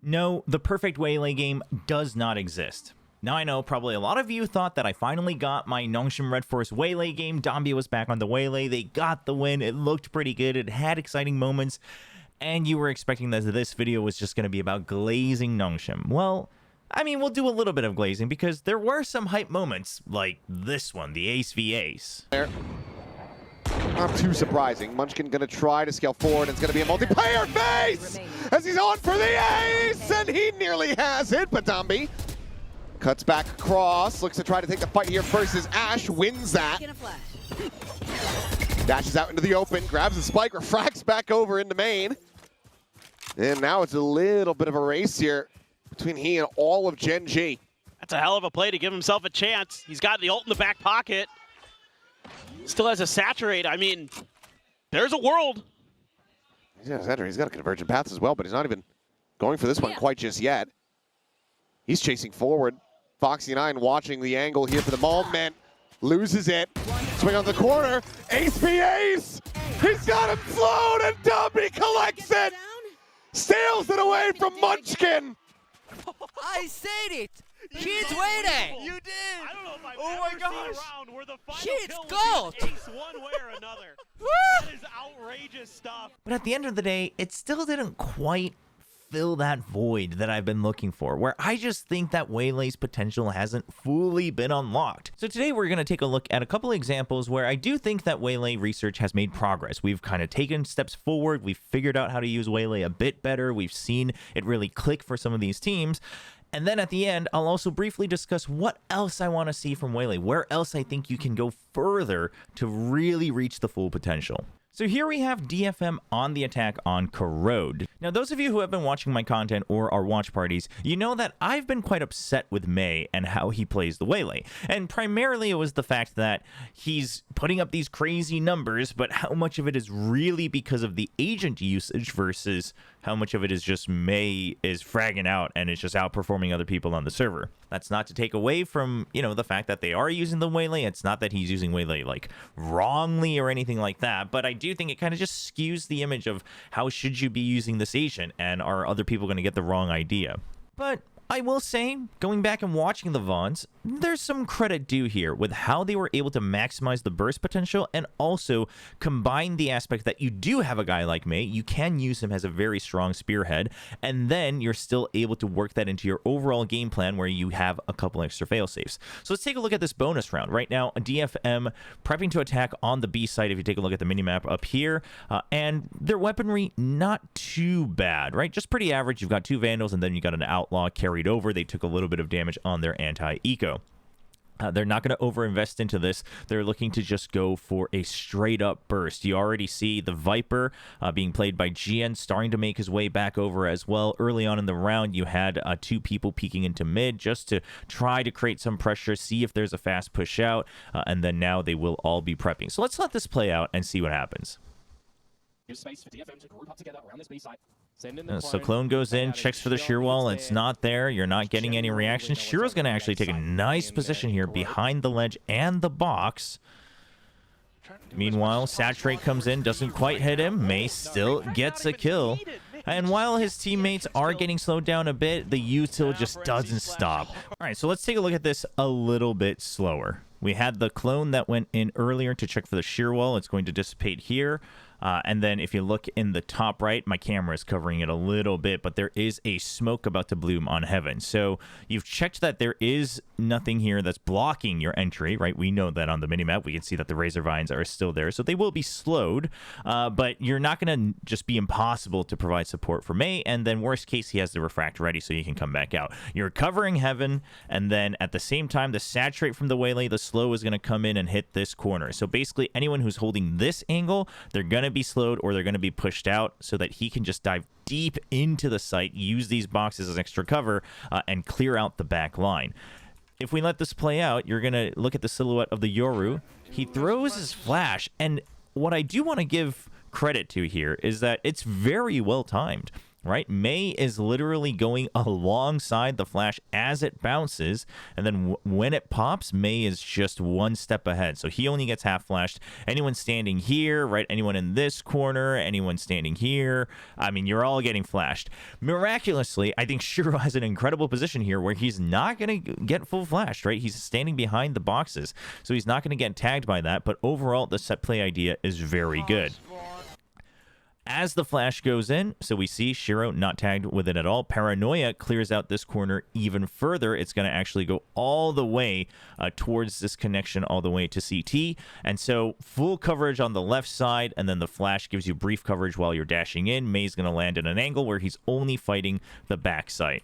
No, the perfect Waylay game does not exist. Now I know probably a lot of you thought that I finally got my NONGSHIM Red Force Waylay game. Dambi was back on the Waylay. They got the win. It looked pretty good. It had exciting moments. And you were expecting that this video was just going to be about glazing NONGSHIM. Well, I mean, we'll do a little bit of glazing because there were some hype moments like this one, the Ace v Ace. Not too surprising. Munchkin gonna try to scale forward. It's gonna be a multiplayer face as he's on for the ace, and he nearly has it. But Dambi cuts back across, looks to try to take the fight here versus Ash, wins that. Dashes out into the open, grabs the spike, refracts back over into main. And now it's a little bit of a race here between he and all of Gen G. That's a hell of a play to give himself a chance. He's got the ult in the back pocket. Still has a saturate. I mean, there's a world. He's got a convergent path as well, but he's not even going for this one quite just yet. He's chasing forward. Foxy9 watching the angle here for the moment. Loses it. Swing on the corner. Ace v Ace. He's got him flown, and Dambi collects it. Steals it away from Munchkin. I said it. She's waiting. You did. I don't know if I've oh ever my gosh. seen a round where the final She's kill gold. was Ace one way or another. That is outrageous stuff. But at the end of the day, it still didn't quite fill that void that I've been looking for, where I just think that Waylay's potential hasn't fully been unlocked. So today we're going to take a look at a couple examples where I do think that Waylay research has made progress. We've kind of taken steps forward. We've figured out how to use Waylay a bit better. We've seen it really click for some of these teams. And then at the end, I'll also briefly discuss what else I want to see from Waylay, where else I think you can go further to really reach the full potential. So here we have DFM on the attack on Corrode. Now, those of you who have been watching my content or our watch parties, you know that I've been quite upset with Meiy and how he plays the Waylay. And primarily it was the fact that he's putting up these crazy numbers, but how much of it is really because of the agent usage versus how much of it is just Meiy is fragging out and is just outperforming other people on the server. That's not to take away from, the fact that they are using the Waylay. It's not that he's using Waylay like wrongly or anything like that, but I do think it kind of just skews the image of how should you be using this agent, and are other people going to get the wrong idea. But I will say, going back and watching the VODs, there's some credit due here with how they were able to maximize the burst potential and also combine the aspect that you do have a guy like Meiy, you can use him as a very strong spearhead, and then you're still able to work that into your overall game plan where you have a couple extra failsafes. So let's take a look at this bonus round. Right now, DFM prepping to attack on the B side if you take a look at the minimap up here, and their weaponry not too bad, right? Just pretty average. You've got two Vandals and then you got an Outlaw carried over. They took a little bit of damage on their anti-eco. They're not going to overinvest into this. They're looking to just go for a straight-up burst. You already see the Viper being played by GN starting to make his way back over as well. Early on in the round, you had two people peeking into mid just to try to create some pressure, see if there's a fast push out, and then now they will all be prepping. So let's let this play out and see what happens. Space for DFM to group up together around this B side. So Clone goes in, checks for the shear wall. It's not there. You're not getting any reaction. Shiro's going to actually take a nice position here behind the ledge and the box. Meanwhile, Saturate comes in, doesn't quite hit him. Meiy still gets a kill. And while his teammates are getting slowed down a bit, the util just doesn't stop. All right, so let's take a look at this a little bit slower. We had the clone that went in earlier to check for the shear wall. It's going to dissipate here. And then if you look in the top right, my camera is covering it a little bit, but there is a smoke about to bloom on Heaven. So you've checked that there is nothing here that's blocking your entry, right? We know that on the minimap. We can see that the Razor Vines are still there. So they will be slowed, but you're not going to just be impossible to provide support for Meiy. And then worst case, he has the Refract ready so you can come back out. You're covering Heaven, and then at the same time, the Saturate from the Waylay, the slow is going to come in and hit this corner. So basically, anyone who's holding this angle, they're going to be slowed or they're going to be pushed out so that he can just dive deep into the site, use these boxes as extra cover, and clear out the back line. If we let this play out, you're going to look at the silhouette of the Yoru. He throws his flash, and what I do want to give credit to here is that it's very well timed. right? Meiy is literally going alongside the flash as it bounces, and then when it pops, Meiy is just one step ahead. So he only gets half flashed. Anyone standing here, right? Anyone in this corner, anyone standing here, I mean, you're all getting flashed. Miraculously, I think Shiro has an incredible position here where he's not going to get full flashed, right? He's standing behind the boxes, so he's not going to get tagged by that, but overall, the set play idea is very good. As the flash goes in, so we see Shiro not tagged with it at all. Paranoia clears out this corner even further. It's going to actually go all the way towards this connection all the way to CT. And so full coverage on the left side, and then the flash gives you brief coverage while you're dashing in. Mei's going to land in an angle where he's only fighting the back site.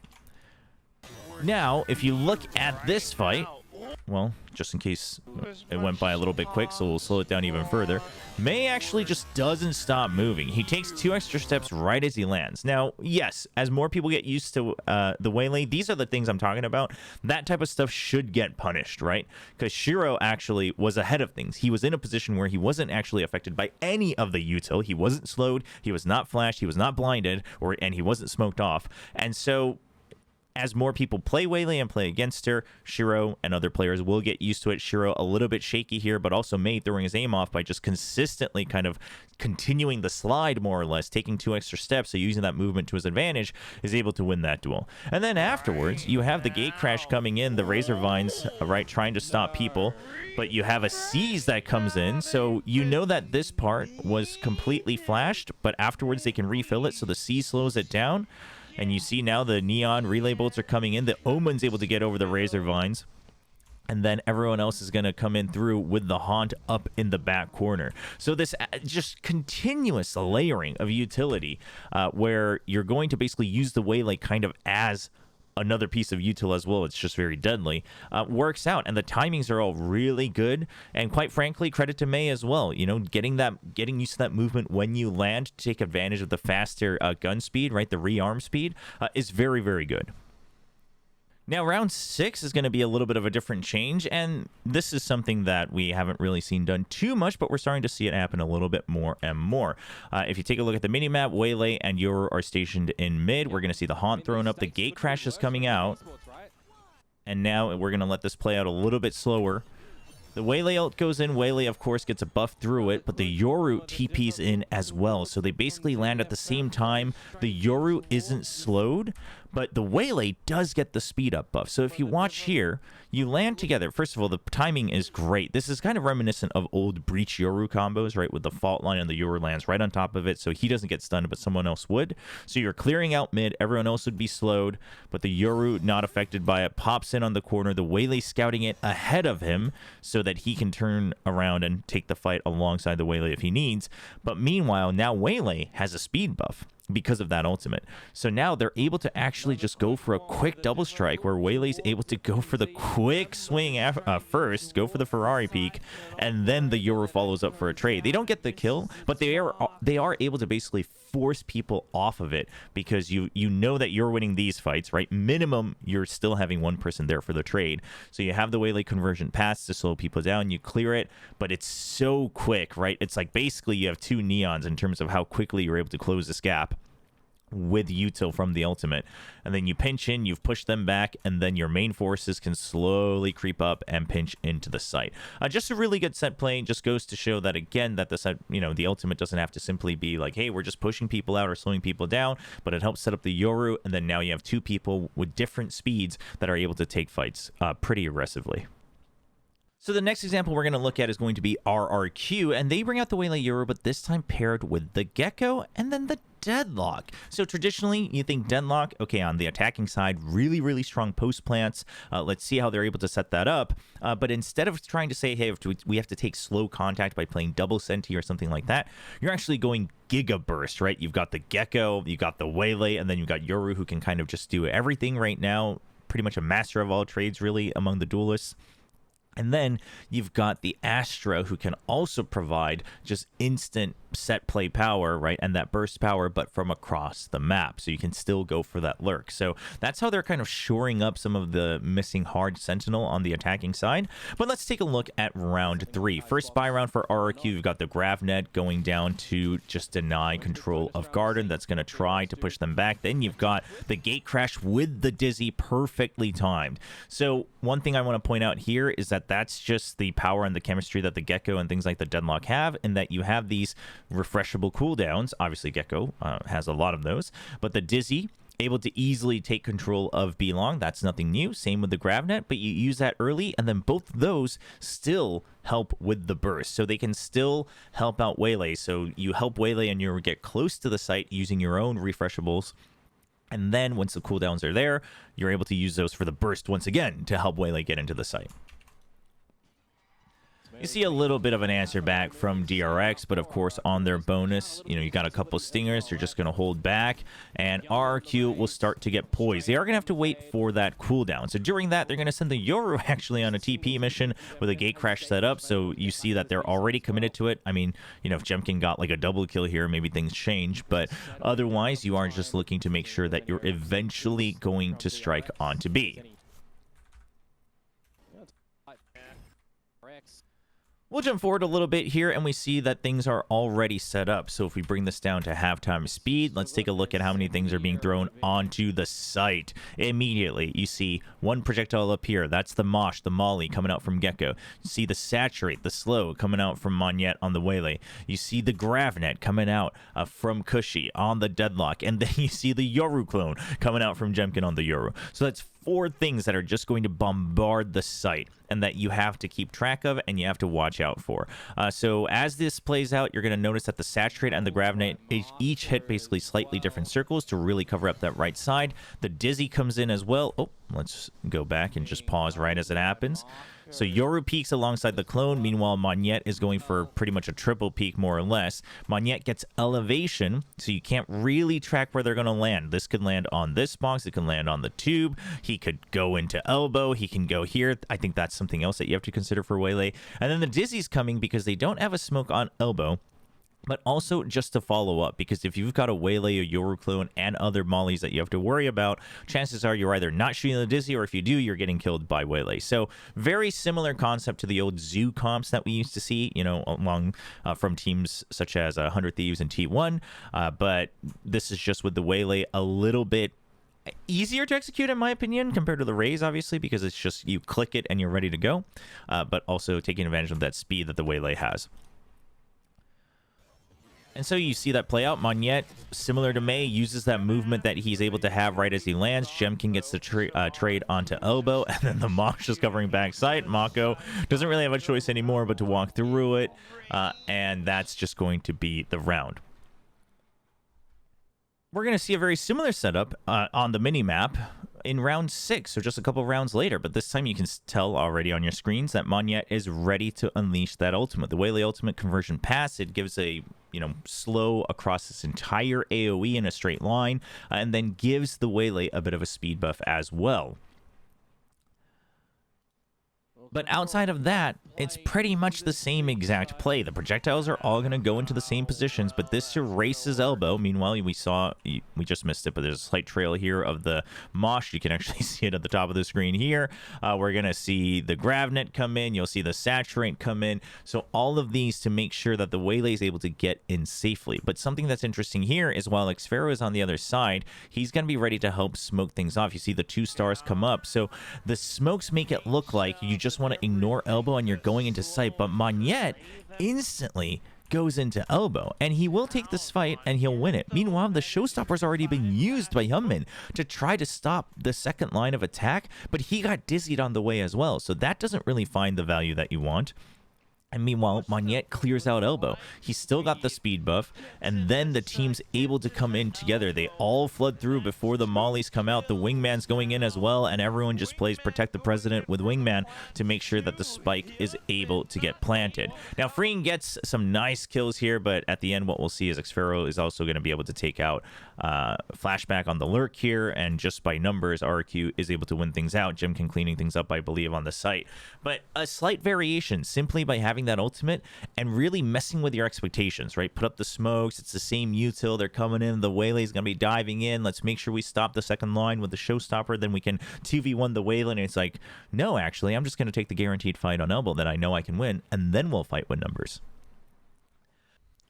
Now, if you look at this fight, well, just in case it went by a little bit quick, so we'll slow it down even further. Meiy actually just doesn't stop moving. He takes 2 extra steps right as he lands. Now, yes, as more people get used to the Waylay, these are the things I'm talking about. That type of stuff should get punished, right? Because Shiro actually was ahead of things. He was in a position where he wasn't actually affected by any of the util. He wasn't slowed, he was not flashed, he was not blinded, and he wasn't smoked off. And so as more people play Waylay and play against her, Shiro and other players will get used to it. Shiro a little bit shaky here, but also Meiy throwing his aim off by just consistently kind of continuing the slide, more or less, taking 2 extra steps, so using that movement to his advantage, is able to win that duel. And then afterwards, you have the gate crash coming in, the Razor Vines, right, trying to stop people, but you have a seize that comes in, so you know that this part was completely flashed, but afterwards they can refill it, so the seize slows it down. And you see now the neon relay bolts are coming in. The Omen's able to get over the Razor Vines. And then everyone else is going to come in through with the Haunt up in the back corner. So this just continuous layering of utility where you're going to basically use the Waylay kind of as another piece of util as well. It's just very deadly. Works out, and the timings are all really good. And quite frankly, credit to Meiy as well. You know, getting used to that movement when you land to take advantage of the faster gun speed, right? The rearm speed is very, very good. Now, round 6 is going to be a little bit of a different change, and this is something that we haven't really seen done too much, but we're starting to see it happen a little bit more and more. If you take a look at the minimap, Waylay and Yoru are stationed in mid. We're going to see the Haunt thrown up, the gate crash is coming out, and now we're going to let this play out a little bit slower. The Waylay ult goes in. Waylay, of course, gets a buff through it, but the Yoru TP's in as well. So they basically land at the same time. The Yoru isn't slowed, but the Waylay does get the speed up buff. So if you watch here, you land together. First of all, the timing is great. This is kind of reminiscent of old Breach Yoru combos, right? With the fault line and the Yoru lands right on top of it, so he doesn't get stunned, but someone else would. So you're clearing out mid. Everyone else would be slowed, but the Yoru, not affected by it, pops in on the corner. The Waylay scouting it ahead of him so that he can turn around and take the fight alongside the Waylay if he needs. But meanwhile, now Waylay has a speed buff because of that ultimate. So now they're able to actually just go for a quick double strike where Waylay's able to go for the quick swing first, go for the Ferrari peak, and then the Yoru follows up for a trade. They don't get the kill, but they are able to basically force people off of it because you know that you're winning these fights, right? Minimum, you're still having one person there for the trade. So you have the Waylay conversion pass to slow people down, you clear it, but it's so quick, right? It's like basically you have 2 neons in terms of how quickly you're able to close this gap with util from the ultimate, and then you pinch in, you've pushed them back, and then your main forces can slowly creep up and pinch into the site. Just a really good set play. Just goes to show that again that the set, you know, the ultimate doesn't have to simply be like, hey, we're just pushing people out or slowing people down, but it helps set up the Yoru, and then now you have 2 people with different speeds that are able to take fights pretty aggressively. So the next example we're going to look at is going to be RRQ, and they bring out the Waylay Yoru, but this time paired with the Gecko and then the Deadlock. So traditionally, you think Deadlock, okay, on the attacking side, really, really strong post plants. Let's see how they're able to set that up. But instead of trying to say, hey, we have to take slow contact by playing double senti or something like that, you're actually going Giga Burst, right? You've got the Gecko, you've got the Waylay, and then you've got Yoru, who can kind of just do everything right now. Pretty much a master of all trades, really, among the duelists. And then you've got the Astra, who can also provide just instant set play power, right? And that burst power, but from across the map. So you can still go for that lurk. So that's how they're kind of shoring up some of the missing hard sentinel on the attacking side. But let's take a look at round 3. First buy round for RRQ, you've got the Gravnet going down to just deny control of Garden. That's going to try to push them back. Then you've got the gate crash with the Dizzy, perfectly timed. So one thing I want to point out here is that that's just the power and the chemistry that the Gecko and things like the Deadlock have, in that you have these refreshable cooldowns. Obviously, Gecko has a lot of those, but the Dizzy, able to easily take control of B-Long, that's nothing new. Same with the Gravnet, but you use that early, and then both of those still help with the burst. So they can still help out Waylay. So you help Waylay and you get close to the site using your own refreshables. And then once the cooldowns are there, you're able to use those for the burst once again to help Waylay get into the site. You see a little bit of an answer back from DRX, but of course on their bonus, you got a couple stingers. They're just going to hold back, and RRQ will start to get poised. They are going to have to wait for that cooldown. So during that, they're going to send the Yoru actually on a TP mission with a gate crash set up. So you see that they're already committed to it. I mean, if Jemkin got like a double kill here, maybe things change, but otherwise you are just looking to make sure that you're eventually going to strike onto B. We'll jump forward a little bit here, and we see that things are already set up. So if we bring this down to halftime speed, let's take a look at how many things are being thrown onto the site. Immediately, you see one projectile up here. That's the Mosh, the Molly, coming out from Gecko. You see the Saturate, the Slow, coming out from Monyet on the Waylay. You see the Gravnet coming out from Cushy on the Deadlock. And then you see the Yoru clone coming out from Jemkin on the Yoru. So that's 4 things that are just going to bombard the site, and that you have to keep track of and you have to watch out for. So as this plays out, you're going to notice that the Saturate and the Gravnet each hit basically slightly different circles to really cover up that right side. The Dizzy comes in as well. Oh, let's go back and just pause right as it happens. So Yoru peaks alongside the clone. Meanwhile, Monyet is going for pretty much a triple peak, more or less. Monyet gets elevation, so you can't really track where they're going to land. This could land on this box. It can land on the tube. He could go into elbow. He can go here. I think that's something else that you have to consider for Waylay. And then the Dizzy's coming because they don't have a smoke on elbow, but also just to follow up, because if you've got a Waylay, a Yoru clone, and other mollies that you have to worry about, chances are you're either not shooting the Dizzy, or if you do, you're getting killed by Waylay. So very similar concept to the old Zoo comps that we used to see, along from teams such as 100 Thieves and T1, but this is just with the Waylay a little bit easier to execute, in my opinion, compared to the Raze, obviously, because it's just you click it and you're ready to go, but also taking advantage of that speed that the Waylay has. And so you see that play out. Monyet, similar to Meiy, uses that movement that he's able to have right as he lands. Jemkin gets the trade onto elbow, and then the Mosh is covering backside. Mako doesn't really have a choice anymore but to walk through it, and that's just going to be the round. We're going to see a very similar setup on the mini-map in round 6, so just a couple rounds later, but this time you can tell already on your screens that Monyet is ready to unleash that ultimate. The Waylay ultimate conversion pass, it gives a slow across this entire AoE in a straight line, and then gives the Waylay a bit of a speed buff as well. But outside of that, it's pretty much the same exact play. The projectiles are all going to go into the same positions, but this erases elbow. Meanwhile, we just missed it, but there's a slight trail here of the Mosh. You can actually see it at the top of the screen here. We're going to see the Gravnet come in. You'll see the Saturate come in. So all of these to make sure that the Waylay is able to get in safely. But something that's interesting here is while Xfero is on the other side, he's going to be ready to help smoke things off. You see the 2 stars come up. So the smokes make it look like you just want to ignore elbow and you're going into sight, but Monyet instantly goes into elbow, and he will take this fight and he'll win it. Meanwhile, the showstopper's already been used by Hyunmin to try to stop the second line of attack, but he got dizzied on the way as well, so that doesn't really find the value that you want. And meanwhile, Monyet clears out elbow. He's still got the speed buff, and then the team's able to come in together. They all flood through before the mollies come out. The wingman's going in as well, and everyone just plays Protect the President with wingman to make sure that the spike is able to get planted. Now, Freeing gets some nice kills here, but at the end, what we'll see is Xfero is also going to be able to take out Flashback on the lurk here, and just by numbers, RRQ is able to win things out. Jim can cleaning things up, I believe, on the site. But a slight variation simply by having that ultimate and really messing with your expectations, right? Put up the smokes. It's the same util. They're coming in. The Waylay's going to be diving in. Let's make sure we stop the second line with the showstopper. Then we can 2v1 the Waylay. And it's like, no, actually, I'm just going to take the guaranteed fight on elbow that I know I can win, and then we'll fight with numbers.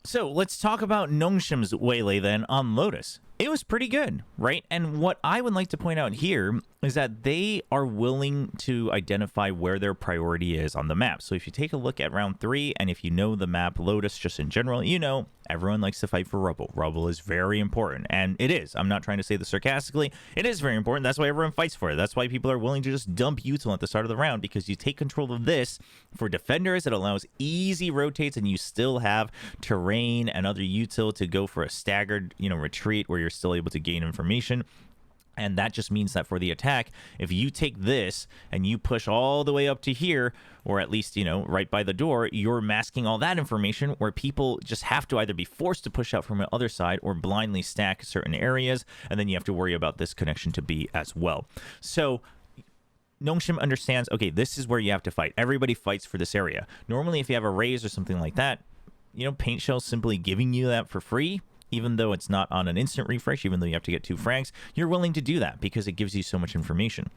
So let's talk about NONGSHIM's Waylay then on Lotus. It was pretty good, right? And what I would like to point out here is that they are willing to identify where their priority is on the map. So if you take a look at round 3, and if you know the map Lotus just in general, you know everyone likes to fight for Rubble. Rubble is very important, and it is. I'm not trying to say this sarcastically. It is very important. That's why everyone fights for it. That's why people are willing to just dump util at the start of the round, because you take control of this. For defenders, it allows easy rotates, and you still have terrain and other util to go for a staggered, retreat where you're still able to gain information. And that just means that for the attack, if you take this and you push all the way up to here, or at least, right by the door, you're masking all that information, where people just have to either be forced to push out from the other side or blindly stack certain areas. And then you have to worry about this connection to B as well. So NONGSHIM understands, okay, this is where you have to fight. Everybody fights for this area. Normally, if you have a raise or something like that, Paint Shell's simply giving you that for free. Even though it's not on an instant refresh, even though you have to get 2 frags, you're willing to do that because it gives you so much information.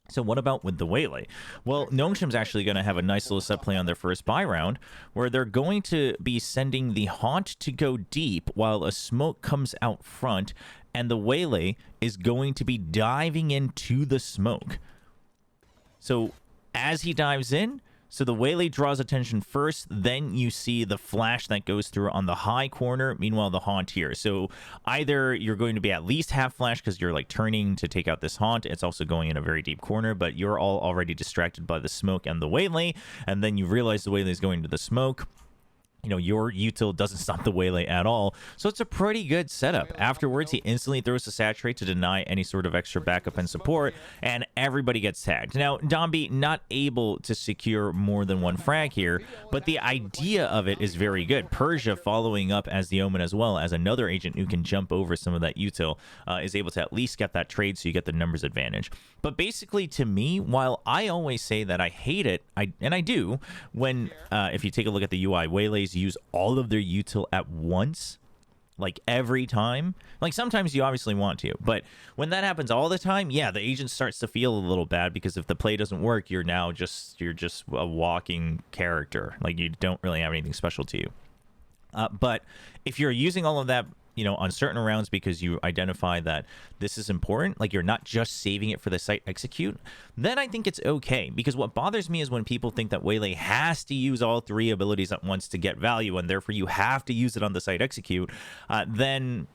So what about with the Waylay? Well, NONGSHIM's actually going to have a nice little set play on their first buy round, where they're going to be sending the Haunt to go deep while a smoke comes out front, and the Waylay is going to be diving into the smoke. So as he dives in, so the Waylay draws attention first, then you see the flash that goes through on the high corner, meanwhile the Haunt here. So either you're going to be at least half flash because you're like turning to take out this Haunt, it's also going in a very deep corner, but you're all already distracted by the smoke and the Waylay, and then you realize the Waylay is going to the smoke. Your util doesn't stop the Waylay at all. So it's a pretty good setup. Afterwards, he instantly throws the Saturate to deny any sort of extra backup and support, and everybody gets tagged. Now, Dambi not able to secure more than 1 frag here, but the idea of it is very good. Persia following up as the Omen as well, as another agent who can jump over some of that util, is able to at least get that trade so you get the numbers advantage. But basically, to me, while I always say that I hate it, and I do, when if you take a look at the UI, Waylays use all of their util at once, like every time. Like sometimes you obviously want to, but when that happens all the time, yeah, the agent starts to feel a little bad, because if the play doesn't work, you're just a walking character. Like you don't really have anything special to you. But if you're using all of that on certain rounds because you identify that this is important, like you're not just saving it for the site execute, then I think it's okay. Because what bothers me is when people think that Waylay has to use all 3 abilities at once to get value, and therefore you have to use it on the site execute, then,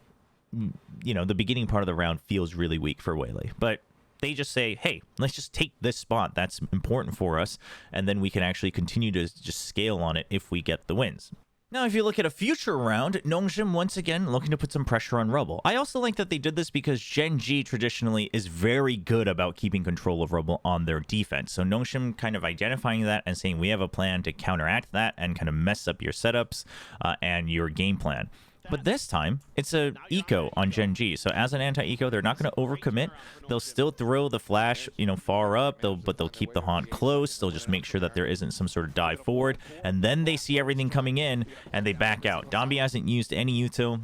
the beginning part of the round feels really weak for Waylay. But they just say, hey, let's just take this spot that's important for us, and then we can actually continue to just scale on it if we get the wins. Now, if you look at a future round, NONGSHIM once again looking to put some pressure on Rubble. I also like that they did this because Gen G traditionally is very good about keeping control of Rubble on their defense. So NONGSHIM kind of identifying that and saying we have a plan to counteract that and kind of mess up your setups and your game plan. But this time, it's a eco on Gen G. So as an anti-eco, they're not going to overcommit. They'll still throw the flash, far up, but they'll keep the Haunt close. They'll just make sure that there isn't some sort of dive forward. And then they see everything coming in, and they back out. Dambi hasn't used any util.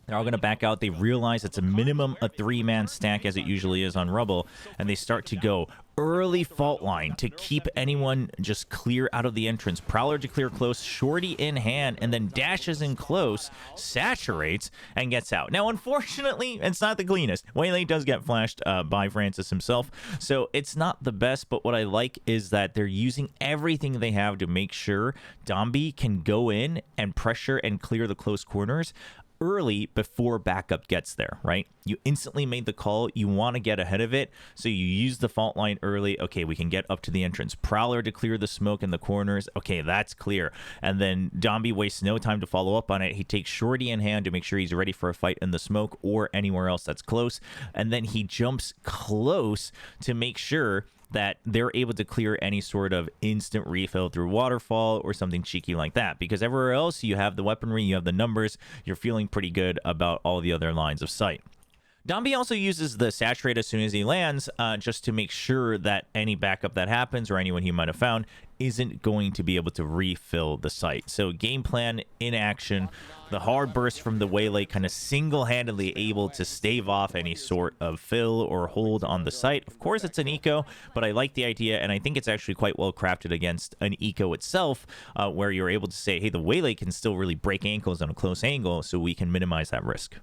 They're all going to back out. They realize it's a minimum a 3-man stack, as it usually is on Rubble, and they start to go early fault line to keep anyone just clear out of the entrance. Prowler to clear close, Shorty in hand, and then dashes in close, saturates, and gets out. Now, unfortunately, it's not the cleanest. Waylay does get flashed by Francis himself, so it's not the best, but what I like is that they're using everything they have to make sure Dambi can go in and pressure and clear the close corners early before backup gets there, right? You instantly made the call. You want to get ahead of it. So you use the fault line early. Okay, we can get up to the entrance. Prowler to clear the smoke in the corners. Okay, that's clear. And then Dambi wastes no time to follow up on it. He takes Shorty in hand to make sure he's ready for a fight in the smoke or anywhere else that's close. And then he jumps close to make sure that they're able to clear any sort of instant refill through waterfall or something cheeky like that, because everywhere else you have the weaponry, you have the numbers, you're feeling pretty good about all the other lines of sight. Dambi also uses the saturate as soon as he lands, just to make sure that any backup that happens or anyone he might have found isn't going to be able to refill the site. So game plan in action, the hard burst from the Waylay kind of single-handedly able to stave off any sort of fill or hold on the site. Of course, it's an eco, but I like the idea, and I think it's actually quite well crafted against an eco itself, where you're able to say, hey, the Waylay can still really break ankles on a close angle, so we can minimize that risk.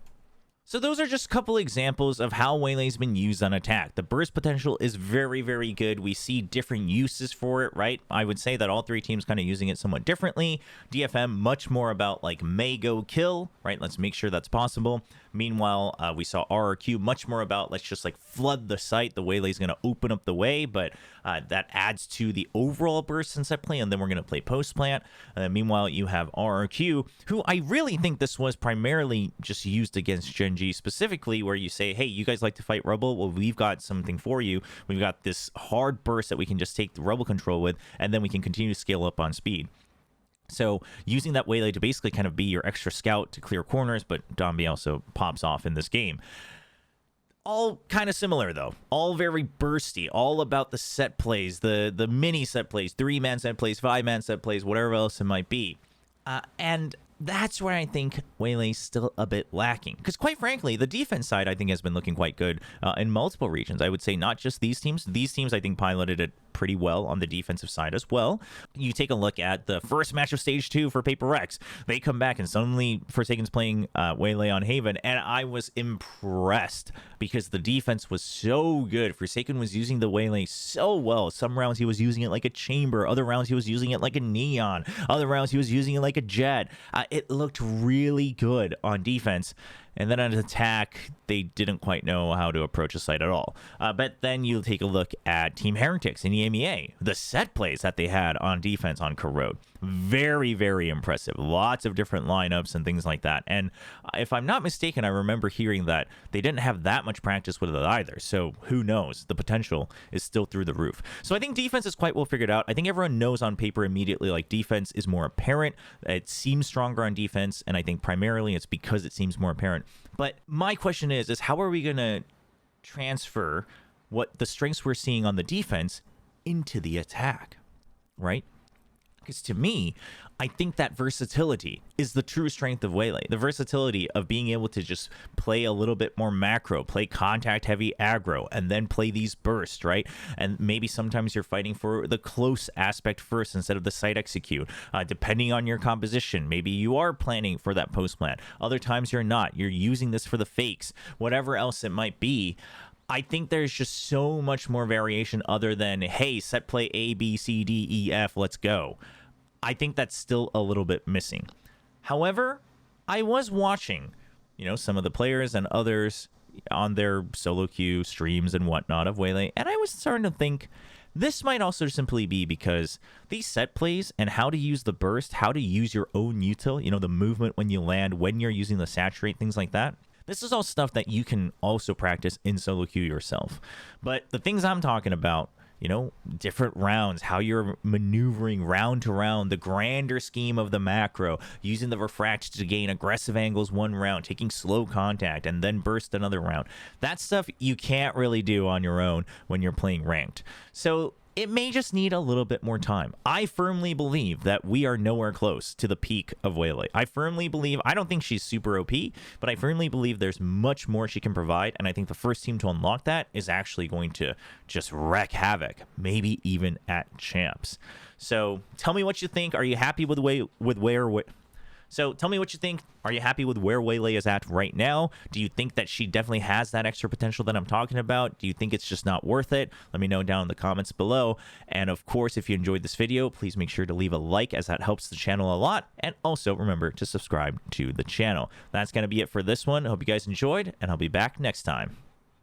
So those are just a couple examples of how Waylay's been used on attack. The burst potential is very, very good. We see different uses for it, right? I would say that all three teams kind of using it somewhat differently. DFM much more about like may go kill, right? Let's make sure that's possible. Meanwhile, we saw RRQ much more about let's just like flood the site. The Waylay's going to open up the way, but that adds to the overall burst and set play, and then we're going to play post plant. Meanwhile, you have RRQ, who I really think this was primarily just used against Gen G specifically, where you say, hey, you guys like to fight Rubble? Well, we've got something for you. We've got this hard burst that we can just take the Rubble control with, and then we can continue to scale up on speed. So using that Waylay to basically kind of be your extra scout to clear corners, but Dambi also pops off in this game. All kind of similar, though. All very bursty. All about the set plays, the mini set plays, 3-man set plays, 5-man set plays, whatever else it might be. And that's where I think Waylay's still a bit lacking. Because quite frankly, the defense side, I think, has been looking quite good in multiple regions. I would say not just these teams. These teams, I think, piloted it pretty well on the defensive side as well. You take a look at the first match of Stage 2 for PERFECT. They come back and suddenly Forsaken's playing Waylay on Haven, and I was impressed because the defense was so good. Forsaken was using the Waylay so well. Some rounds he was using it like a chamber. Other rounds he was using it like a neon. Other rounds he was using it like a jet. It looked really good on defense. And then on attack, they didn't quite know how to approach a site at all. But then you take a look at Team Heretics in EMEA. The set plays that they had on defense on Corrode. Very, very impressive. Lots of different lineups and things like that. And if I'm not mistaken, I remember hearing that they didn't have that much practice with it either. So who knows? The potential is still through the roof. So I think defense is quite well figured out. I think everyone knows on paper immediately, like, defense is more apparent. It seems stronger on defense, and I think primarily it's because it seems more apparent. But my question is how are we going to transfer what the strengths we're seeing on the defense into the attack, right? Because to me, I think that versatility is the true strength of Waylay. The versatility of being able to just play a little bit more macro, play contact-heavy aggro, and then play these bursts, right? And maybe sometimes you're fighting for the close aspect first instead of the site execute. Depending on your composition, maybe you are planning for that post plant. Other times you're not. You're using this for the fakes, whatever else it might be. I think there's just so much more variation other than, hey, set play A, B, C, D, E, F, let's go. I think that's still a little bit missing. However, I was watching, some of the players and others on their solo queue streams and whatnot of Waylay, and I was starting to think this might also simply be because these set plays and how to use the burst, how to use your own util, the movement when you land, when you're using the saturate, things like that. This is all stuff that you can also practice in solo queue yourself. But the things I'm talking about, different rounds, how you're maneuvering round to round, the grander scheme of the macro, using the refract to gain aggressive angles one round, taking slow contact, and then burst another round. That stuff you can't really do on your own when you're playing ranked. So it may just need a little bit more time. I firmly believe that we are nowhere close to the peak of Waylay. I firmly believe, I don't think she's super OP, but I firmly believe there's much more she can provide, and I think the first team to unlock that is actually going to just wreak havoc, maybe even at champs. So tell me what you think. Are you happy with where So tell me what you think. Are you happy with where Waylay is at right now? Do you think that she definitely has that extra potential that I'm talking about? Do you think it's just not worth it? Let me know down in the comments below. And of course, if you enjoyed this video, please make sure to leave a like, as that helps the channel a lot. And also remember to subscribe to the channel. That's going to be it for this one. I hope you guys enjoyed, and I'll be back next time.